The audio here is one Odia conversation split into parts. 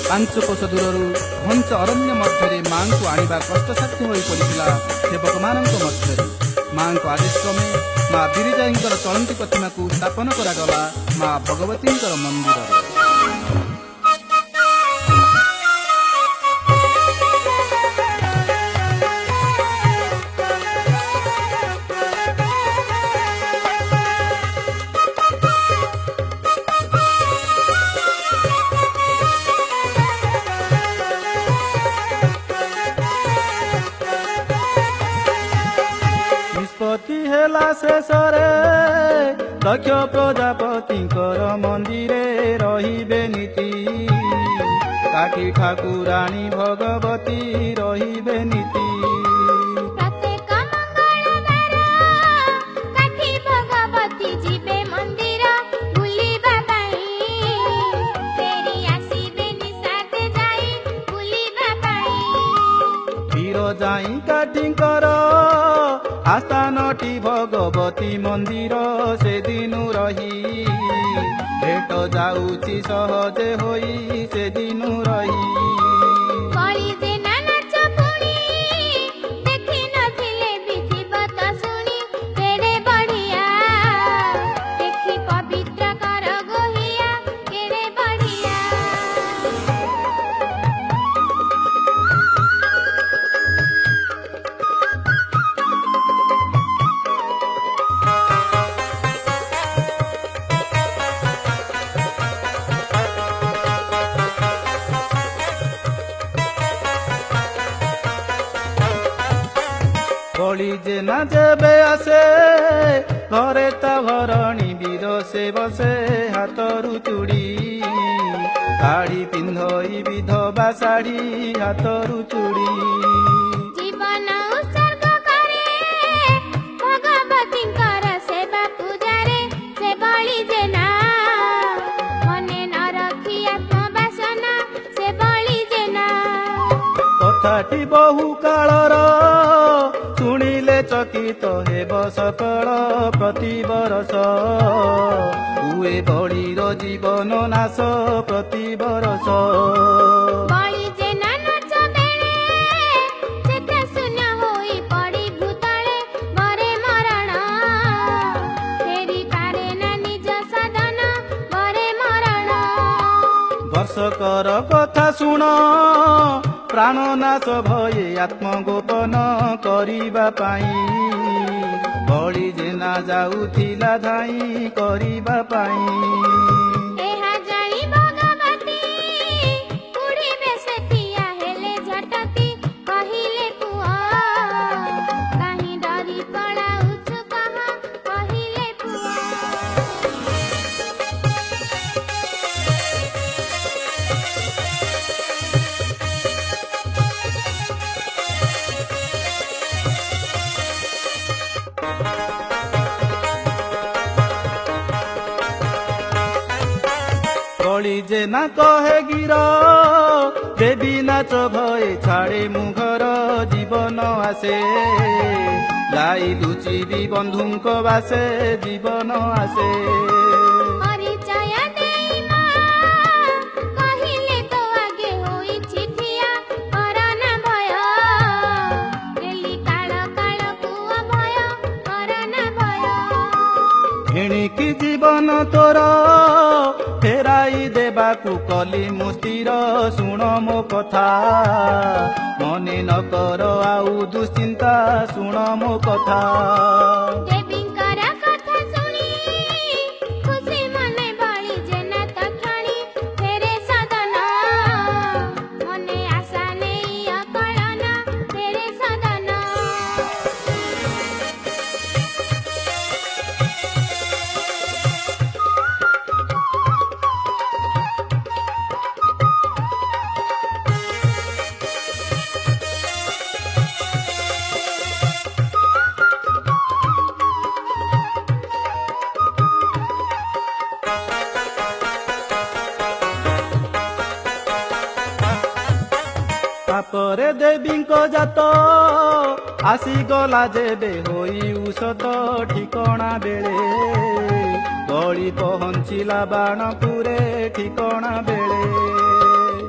ପାଞ୍ଚ କୋଶ ଦୂରରୁ ଘଞ୍ଚ ଅରଣ୍ୟ ମଧ୍ୟରେ ମାଙ୍କୁ ଆଣିବା କଷ୍ଟସାଧ୍ୟ ହୋଇପଡ଼ିଥିଲା ସେବକମାନଙ୍କ ମଧ୍ୟରେ। ମାଙ୍କ ଆଦେଶ କ୍ରମେ ମା ବିରଜାଙ୍କର ଚଳନ୍ତି ପ୍ରତିମାକୁ ସ୍ଥାପନ କରାଗଲା ମା ଭଗବତୀଙ୍କର ମନ୍ଦିରରେ। ନିଷ୍ପତ୍ତି ହେଲା ଶେଷରେ ଦକ୍ଷ ପ୍ରଜାପତିଙ୍କର ମନ୍ଦିରେ ରହିବେ ନୀତି। କାଠି ଠାକୁରାଣୀ ଭଗବତୀ ରହିବେ ନୀତି। ପ୍ରତ୍ୟେକ ମଙ୍ଗଳବାର କାଠି ଭଗବତୀ ଯିବେ ମନ୍ଦିର ବୁଲିବା ପାଇଁ। ଫେରି ଆସିବେ ନିଶାତେ ଯାଇ ବୁଲିବା ପାଇଁ। ବିରଜାଇ କାଠିଙ୍କର ଆସ୍ଥାନଟି ଭଗବତୀ ମନ୍ଦିର ସେଦିନୁ ରହି ଭେଟ ଯାଉଛି ସହଜେ ହୋଇ ସେଦିନୁ ରହି। କଳି ଯେ ନାଚ ପୁଣି ଦେଖି ନଥିଲେ ବିଧିବ ତ ଶୁଣି କେଡ଼େ ବଢ଼ିଆ ଦେଖି ପବିତ୍ର କର ଗୋହିଆ କେଡ଼େ ବଢ଼ିଆ। କଳି ଯେ ନା ଯେବେ ଆସେ ଘରେ ତା ଭରଣୀ ବିରସେ ବସେ ହାତରୁ ଚୁଡ଼ି ଶାଢ଼ୀ ପିନ୍ଧଇ ବିଧବା ଶାଢ଼ୀ ହାତରୁ ଚୁଡ଼ି। ଜୀବନ ଉତ୍ସର୍ଗ କରେ ଭଗବତୀଙ୍କର ସେବା ପୂଜାରେ ସେ ବଳି ଯେ ନା ମନେ ନ ରଖି ଆତ୍ମବାସନା ସେ ବଳି ଯେ ନା। କଥାଟି ବହୁ କାଳର ଶୁଣିଲେ ଚକିତ ହେବ ସକଳ ପ୍ରତିବରଷ। ହୁଏ ବଳିର ଜୀବନ ନାଶ ପ୍ରତିବରଷ। ବଳି ଯେ ନା ନାଚ ବେଳେ ଯେତେ ଶୂନ୍ୟ ହୋଇ ପଡ଼ି ଭୂତଳେ ବରେ ମରଣ। ଫେରି ପାରେ ନା ନିଜ ସଦନ ବରେ ମରଣ। ବର୍ଷକର କଥା ଶୁଣ ପ୍ରାଣନାଶ ଭୟେ ଆତ୍ମଗୋପନ କରିବା ପାଇଁ। ବଳି ଯେ ନା ଯାଉଥିଲା ଧାଇଁ କରିବା ପାଇଁ। ଏହା ଜାଣି ଭଗବତୀ ଉଡ଼ିବେ ସେଠିଆ ହେଲେ ଝଟତି କହିଲେ ପୁଅ କାହିଁ ଡରି ପଳାଉଛୁ କହ କହିଲେ ପୁଅ। ବଳି ଯେ ନା କହେ ଗିର ଦେବୀ ନାଚ ଭଏ ଛାଡ଼େ ମୁଁ ଘର ଜୀବନ ଆସେ। ଯାଇ ଲୁଚିବି ବନ୍ଧୁଙ୍କ ବାସେ ଜୀବନ ଆସେ। ପରିଚୟ ଦେଇ ମା କହିଲେ ତୋ ଆଗେ ହୋଇଛି ଠିଆ କରନା ଭୟ। ଡେଲି କାଳ କାଳ ପୁଅ ଭୟ କରନା ଭୟ। ଏଣିକି ଜୀବନ ତୋର ଫେରାଇ ଦେବାକୁ କଲି ମୁଁ ସ୍ଥିର ଶୁଣ ମୋ କଥା। ମନେ ନ କର ଆଉ ଦୁଶ୍ଚିନ୍ତା ଶୁଣ ମୋ କଥା। ଦେବୀଙ୍କର କଥା ଶୁଣି ଖୁସି ମନେ ବଳି ଯେ ନା ତକ୍ଷଣି ଫେରେ ସଦନ। ମନେ ଆଶା ନେଇ ଅକଳନ ଫେରେ ସଦନ। ତାପରେ ଦେବୀଙ୍କ ଜାତ ଆସିଗଲା ଯେବେ ହୋଇ ଔଷଧ ଠିକଣା ବେଳେ। ବଳି ପହଞ୍ଚିଲା ବାଣପୁରେ ଠିକଣା ବେଳେ।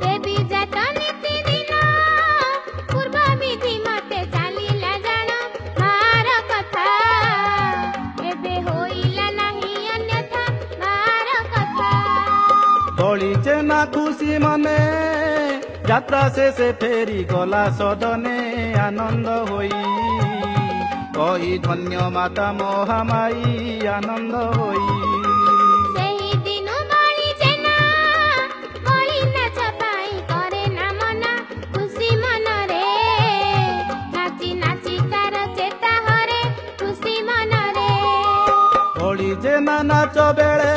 ଦେବୀ বলিছে না খুশি মনে যাত্রা শেষে ফেরি গলা সদনে আনন্দ হই কই ধন্য মাতা মহামাই আনন্দ হই ସେହି ଦିନ ବଳିଛେ ନା ବଳି ନାଚ ପାଇଁ କରେ ନା ମନ ଖୁସି ମନରେ ନାଚି ନାଚି ତାର ଚେତା ହରେ ଖୁସି ମନରେ বলি যে না নাচ বেড়ে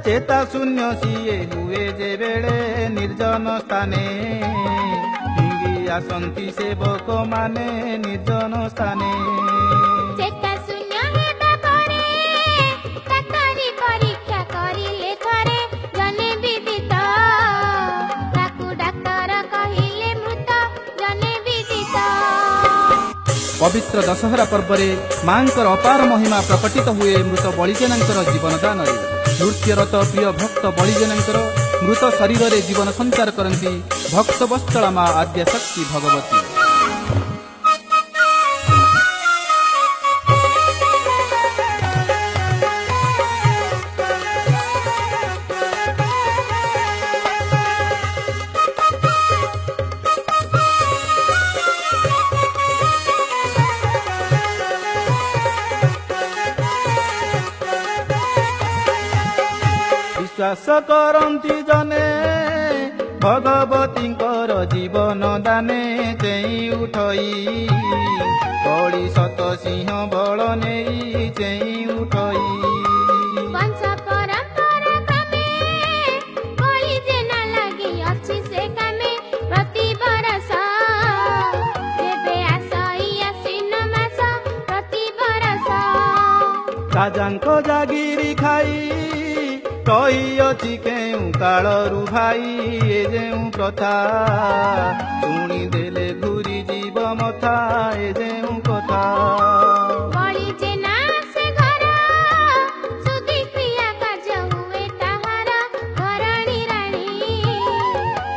চেতা শূন্য সিয়ে হুয়ে যে বেড়ে নির্জন স্থানে ভিঙ্গি আসন্তি সেবক মানে নির্জন স্থানে ଚେତା ଶୂନ୍ୟ ହେବା ପରେ ଡାକ୍ତରୀ ପରୀକ୍ଷା କରିଲେ ଥରେ ଜଣେ ବିଦିତ ତାକୁ ଡାକ୍ତର କହିଲେ ମୃତ ଜଣେ ବିଦିତ ପବିତ୍ର ଦଶହରା ପର୍ବରେ ମାଙ୍କର ଅପାର ମହିମା ପ୍ରକଟିତ ହୁଏ ମୃତ ବଳିଜେନାଙ୍କର ଜୀବନ ଦାନରେ ନୃତ୍ୟରତ ପ୍ରିୟ ଭକ୍ତ ବଳିଜେନାଙ୍କର ମୃତ ଶରୀରରେ ଜୀବନ ସଞ୍ଚାର କରନ୍ତି ଭକ୍ତ ବତ୍ସଳା ମା ଆଦ୍ୟା ଶକ୍ତି ଭଗବତୀ। বিশ্বাস କରନ୍ତି ଜନେ ଭଗବତୀଙ୍କର ଜୀବନ ଦାନେ ଚେଇଁ ଉଠଇ ବଳି ସତ ସିଂହ ବଳ ନେଇ ଚେଇଁ ଉଠଇ ବଂଶ ପରମ୍ପରା କ୍ରମେ ବଳିଛେ ନା ଲାଗି ଅଛି ସେ କାମେ ପ୍ରତିବରଷ ଯେବେ ଆସଇ ଆଶ୍ଵିନ ମାସ ପ୍ରତିବରଷ ରାଜାଙ୍କ ଜାଗିରି ଖାଇ କହିଅଛି କେଉଁ କାଳରୁ ଭାଇ ଏ ଯେଉଁ ପ୍ରଥା ଶୁଣିଦେଲେ ଘୁରି ଯିବ ମଥା ଏ ଯେଉଁ କଥା ବଳିଛେ ନା ସେ ଘର ସୁଧି କ୍ରିୟା କାର୍ଯ୍ୟ ହୁଏ ତାହାର ଘରଣୀ ରାଣୀ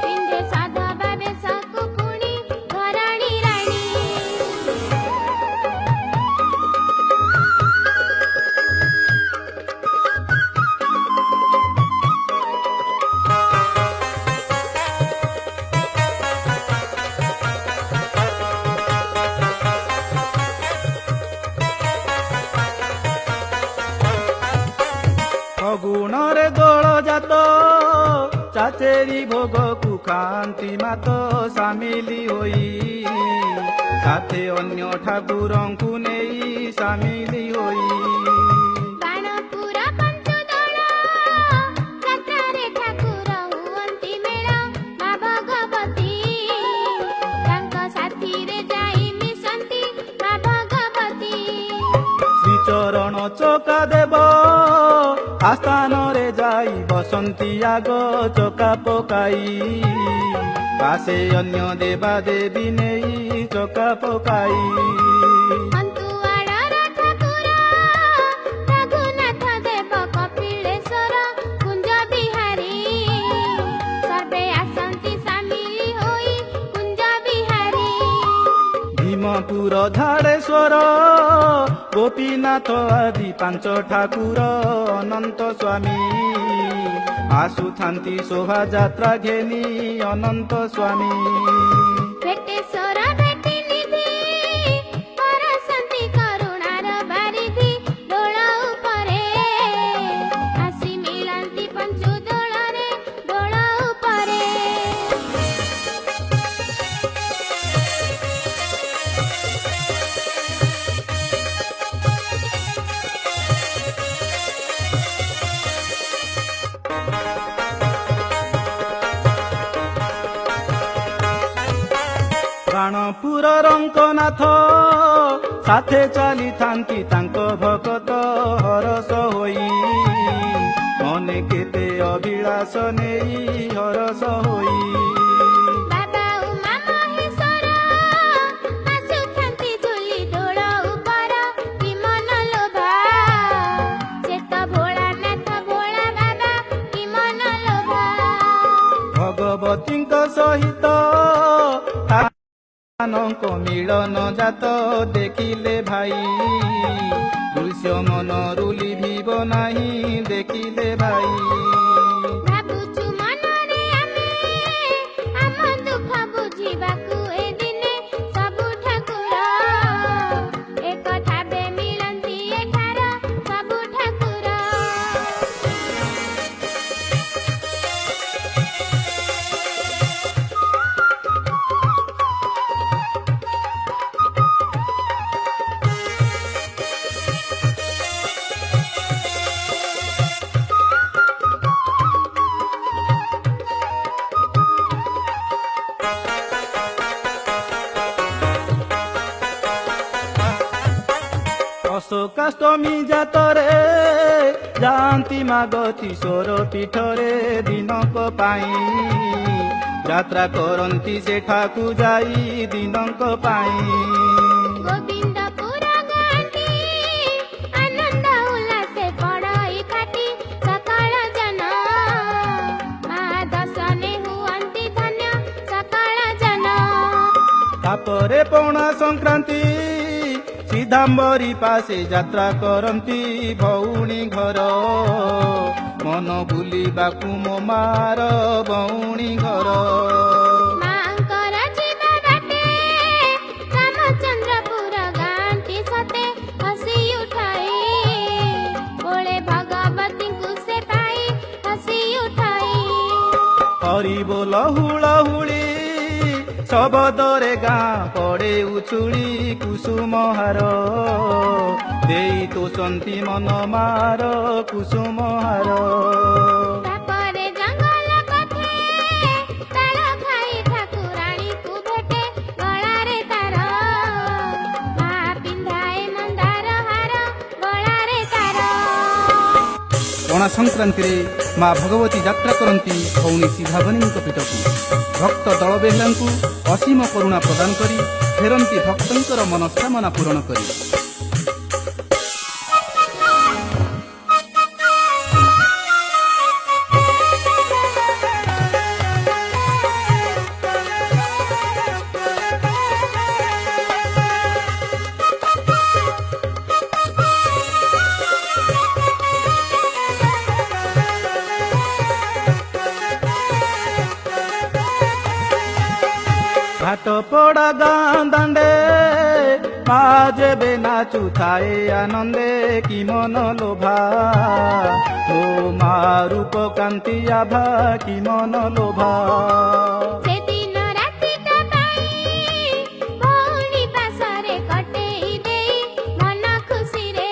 ପିନ୍ଧେ ସାଧବା ବେଶକୁ ପୁଣି ଘରଣୀ ରାଣୀ ଫଗୁଣରେ ଦୋଳ ଜାତ ଚାଚେରି ଭୋଗକୁ ଖାଆନ୍ତି ମାତ ସାମିଲି ହୋଇ ସାଥେ ଅନ୍ୟ ଠାକୁରଙ୍କୁ ନେଇ ସାମିଲି ହୋଇ ବାଣପୁର ପଞ୍ଚଦୋଳ ଯାତ୍ରାରେ ଠାକୁର ହୁଅନ୍ତି ମେଳ ମା ଭଗବତୀ ତାଙ୍କ ସାଥିରେ ଯାଇ ମିଶନ୍ତି ମା ଭଗବତୀ ଶ୍ରୀଚରଣ ଚକା ଦେବ ଆସ୍ଥାନରେ ଯାଇ ବସନ୍ତି ଆଗ ଚକା ପକାଇ ପାଶେ ଅନ୍ୟ ଦେବା ଦେବୀ ନେଇ ଚକା ପକାଇ ଅନ୍ତୁଆଡ଼ର ଠାକୁର ରଘୁନାଥ ଦେବ କପିଳେଶ୍ୱର କୁଞ୍ଜ ବିହାରୀ ସର୍ବେ ଆସନ୍ତି ସାମିଲ ହୋଇ କୁଞ୍ଜ ବିହାରୀ ଭୀମପୁର ଧାରେଶ୍ୱର ଗୋପୀନାଥ ଆଦି ପାଞ୍ଚ ଠାକୁର ଅନନ୍ତ ସ୍ୱାମୀ ଆସୁଥାନ୍ତି ଶୋଭାଯାତ୍ରା ଘେନି ଅନନ୍ତ ସ୍ୱାମୀ ଭେଟେଶ୍ୱର ଭେଟି ନିଧି ପରସନ୍ତି କରୁଣାର ବାରିଧି ଦୋଳ ଉପରେ ଆସି ମିଳନ୍ତି ପଞ୍ଚୁ ଦୋଳରେ ଦୋଳ ଉପରେ ପ୍ରାଣପୁର ରଙ୍କନାଥ ସାଥେ ଚାଲିଥାନ୍ତି ତାଙ୍କ ଭକତ ହରସ ହୋଇ ମନେ କେତେ ଅଭିଳାଷ ନେଇ ହରସ ହୋଇ ବାବା ଉମା ମହେଶ୍ୱର ଆସୁଥାନ୍ତି ଝୁଲି ଦୋଳ ଉପର କି ମନ ଲୋଭା ସେ ତ ଭୋଳାନାଥ ଭୋଳା ବାବା କି ମନ ଲୋଭା ଭଗବତୀଙ୍କ ସହିତ ମାନଙ୍କ ମିଳନ ଜାତ ଦେଖିଲେ ଭାଇ ଦୃଶ୍ୟ ମନରୁ ଲିଭିବ ନାହିଁ ଦେଖିଲେ ଭାଇ ଭାବୁ ଦୁର୍ଗାଷ୍ଟମୀ ଜାତରେ ଯାଆନ୍ତି ମାଗତି ସ୍ୱର ପୀଠରେ ଦିନକ ପାଇଁ ଯାତ୍ରା କରନ୍ତି ସେଠାକୁ ଯାଇ ଦିନକ ପାଇଁ। ଗୋବିନ୍ଦପୁର ଗାଆନ୍ତି ଆନନ୍ଦ ଉଲ୍ଲାସେ ପଡ଼ଇ ଫାଟି ସକାଳ ଜନ ମା ଦର୍ଶନେ ହୁଅନ୍ତି ଧନ୍ୟ ସକାଳ ଜନ। ତାପରେ ପଣା ସଂକ୍ରାନ୍ତି ସିଧାମ୍ବରୀ ପାଶେ ଯାତ୍ରା କରନ୍ତି ଭଉଣୀ ଘର ମନ ବୁଲିବାକୁ ମୋ ମାର ଭଉଣୀ ଘର। ମାଙ୍କର ଯିବା ବାଟେ ରାମଚନ୍ଦ୍ରପୁର ଗାଆନ୍ତି ସତେ ହସି ଉଠାଇ କୋଳେ ଭଗବତୀଙ୍କୁ ସେ ପାଇ ହସି ଉଠାଇ। ହରି ବୋଲ ହୁଳହୁଳି ଶବଦରେ ଗାଁ ପଡ଼େ ଉଛୁଳି କୁସୁମ ହାର ଦେଇ ତୋଷନ୍ତି ମନ ମାର କୁସୁମ ହାର। ତାପରେ ଜଙ୍ଗଲ ପଥେ ତାଳ ଖାଇ ଠାକୁରାଣୀକୁ ଭେଟେ ଗଳାରେ ତାର ମା ପିନ୍ଧାଏ ମନ୍ଦାର ହାର ଗଳାରେ ତାର। ପଣା ସଂକ୍ରାନ୍ତିରେ ମା ଭଗବତୀ ଯାତ୍ରା କରନ୍ତି ଭଉଣୀ ସିଧାବନୀଙ୍କ ପୀଠକୁ। ଭକ୍ତ ଦଳ ବେହେଲାଙ୍କୁ ଅସୀମ କରୁଣା ପ୍ରଦାନ କରି ଫେରନ୍ତି ଭକ୍ତଙ୍କର ମନସ୍କାମନା ପୂରଣ କରି। ଘାଟ ପଡ଼ା ଗାଁ ଦାଣ୍ଡେ ମା ଯେବେ ନାଚୁଥାଏ ଆନନ୍ଦେ କି ମନ ଲୋଭା ଓ ମା ରୂପ କାନ୍ତି ଆଭା କି ମନ ଲୋଭା। ସେଦିନ ରାତିଟା ପାଇଁ ଭଉଣୀ ପାଶରେ କଟେଇ ଦେଇ ମନ ଖୁସିରେ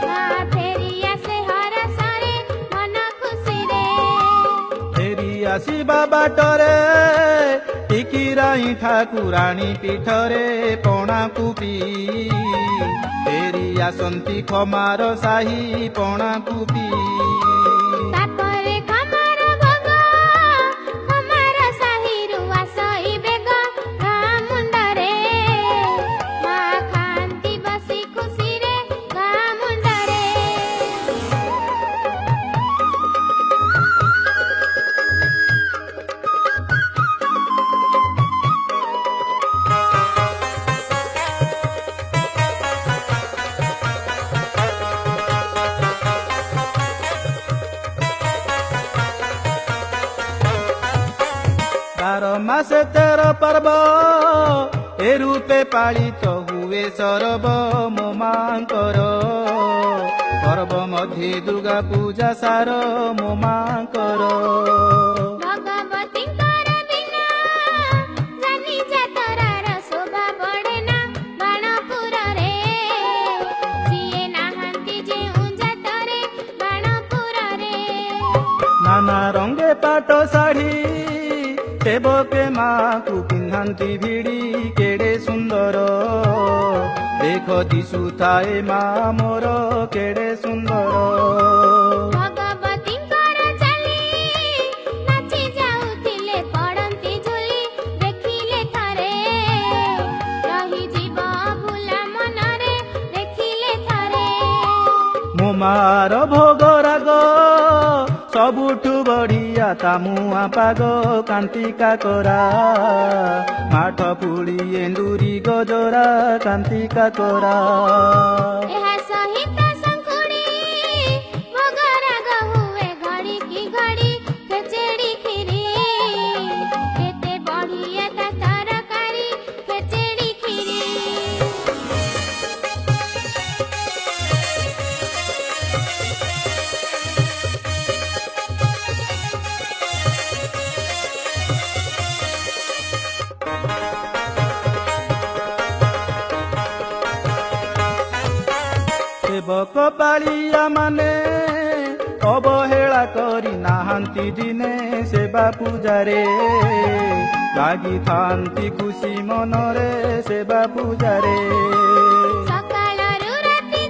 ମା ଫେରି ଆସେ ହରସରେ ମନ ଖୁସିରେ। ଫେରି ଆସିବା ବାଟରେ ଟିକିରାଇ ଠାକୁରାଣୀ ପୀଠରେ ପଣାକୁ ପିଇ ଫେରି ଆସନ୍ତି ଖମାର ସାହି ପଣାକୁ ପିଇ। ତାପରେ ଖମାର ଭୋଗ ଖମାର ସାହିରୁ ଆସଇ ବେଗ ଗାଁ ମୁଣ୍ଡରେ ମା ଖାଆନ୍ତି ବସି ଖୁସିରେ ଗାଁ ମୁଣ୍ଡରେ। ବାର ମାସେ ତେର ପର୍ବ ଏ ରୂପେ ପାଳିତ ହୁଏ ସରବ ମୋ ମାଙ୍କର ପର୍ବ ମଧ୍ୟେ ଦୁର୍ଗା ପୂଜା ସାର ମୋ ମାଙ୍କର। ଭଗବତୀଙ୍କର ବିନା ଜାନି ଯାତରାର ଶୋଭା ବଢ଼େ ନା ବାଣପୁରରେ ସିଏ ନାହାନ୍ତି ଯେଉଁ ଯାତରେ ବାଣପୁରରେ। ନାନା ରଙ୍ଗେ ପାଟ ଶାଢ଼ୀ ସେବକେ ମାକୁ ପିନ୍ଧାନ୍ତି ଭିଡ଼ି କେଡ଼େ ସୁନ୍ଦର ଦେଖ ଦିଶୁଥାଏ ମା ମୋର କେଡ଼େ ସୁନ୍ଦର। ଭଗବତୀଙ୍କର ଚାଲି ନାଚି ଯାଉଥିଲେ ପଡ଼ନ୍ତି ଝୁଲି ଦେଖିଲେ ଥରେ ରହିଯିବ ଭୁଲା ମନରେ ଦେଖିଲେ ଥରେ। ମୋ ମାର ଭୋଗ ରାଗ ସବୁଠୁ ବଢ଼ିଆ ତା ମୁଆଁ ପାଗ କାନ୍ତି କାକରା ମାଠ ପୁଳି ଏଣ୍ଡୁରି ଗଜରା କାନ୍ତି କାକରା। ଏହା ସହିତ ଶଙ୍ଖୁଡ଼ି ଭୋଗ ରାଗ ହୁଏ ଘଡ଼ି କି ଘଡ଼ି ଖେଚେଡ଼ି କ୍ଷୀରି କେତେ ବଢ଼ିଆ ତା ତରକାରୀ ଖେଚେଡ଼ି କ୍ଷୀରି। ସେବକ ପାଳିଆ ମାନେ ଅବହେଳା କରି ନାହାନ୍ତି ଦିନେ ସେବା ପୂଜାରେ ଲାଗିଥାନ୍ତି ଖୁସି ମନରେ ସେବା ପୂଜାରେ। ସକାଳରୁ ରାତି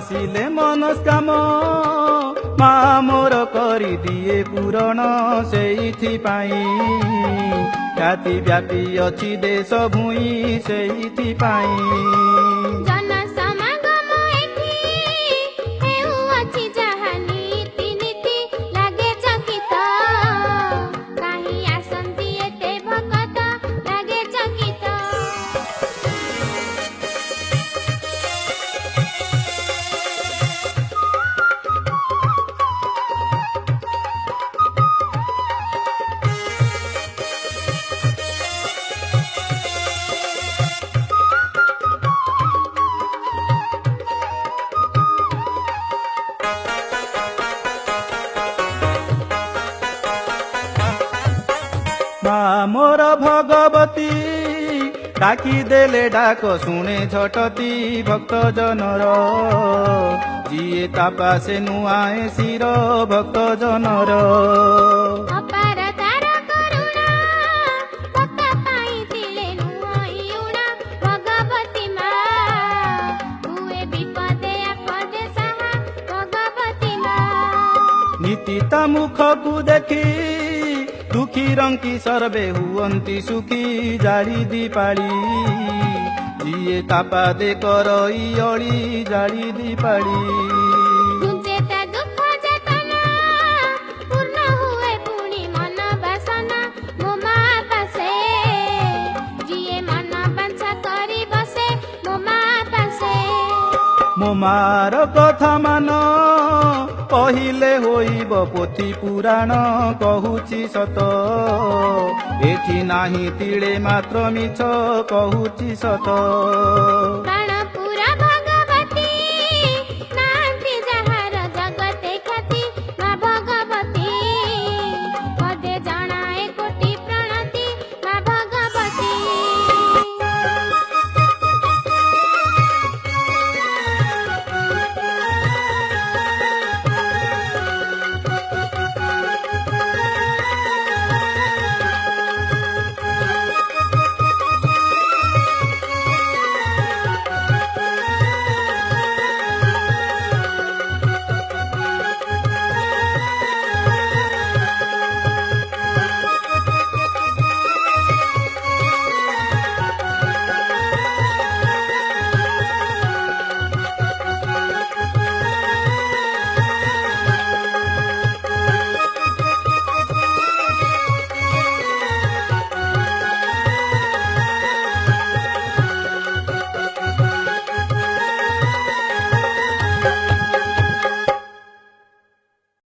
ଆସିଲେ ମନସ୍କାମ ମା ମୋର କରିଦିଏ ପୂରଣ ସେଇଥିପାଇଁ ଖ୍ୟାତି ବ୍ୟାପୀ ଅଛି ଦେଶ ଭୂଇଁ ସେଇଥିପାଇଁ ଜନ ସମାଗମ ଏଠି ହେଉଅଛି ଯାହା ନୀତି ନୀତି ଲାଗେ ଚକିତ କାହିଁ ଆସନ୍ତି ଏତେ ଭକତ ଲାଗେ ଚକିତ ମା ମୋର ଭଗବତୀ ଡାକି ଦେଲେ ଡାକ ଶୁଣେ ଝଟତି ଭକ୍ତ ଜନର ଯିଏ ତା ପାଶେ ନୁଆଏ ଶିର ଭକ୍ତ ଜନର ଅପାର ତାର କରୁଣା ଭକ୍ତ ପାଇଥିଲେ ନୁହଁଇ ଉଣା ଭଗବତୀ ମା ହୁଏ ବିପଦେ ଆପଦେ ସାହା ଭଗବତୀ ମା ନୀତି ତା ମୁଖକୁ ଦେଖି ଦୁଃଖୀ ରଙ୍କି ସର୍ବେ ହୁଅନ୍ତି ସୁଖୀ ଜାଳି ଦିପାଳି ଯିଏ ତା ପାଦେ କରଇ ଅଳି ଜାଳି ଦିପାଳି ତୁଝେ ତା ଦୁଃଖ ଯେତନା ପୂର୍ଣ୍ଣ ହୁଏ ପୁଣି ମନ ବାସନା ମୋ ମା ପାଶେ ଯିଏ ମନ ବାଞ୍ଛା କରି ବସେ ମୋ ମା ପାଶେ ମୋ ମାର କଥା ମାନ କହିଲେ ହୋଇବ ପୋଥି ପୁରାଣ କହୁଛି ସତ ଏଠି ନାହିଁ ତିଳେ ମାତ୍ର ମିଛ କହୁଛି ସତ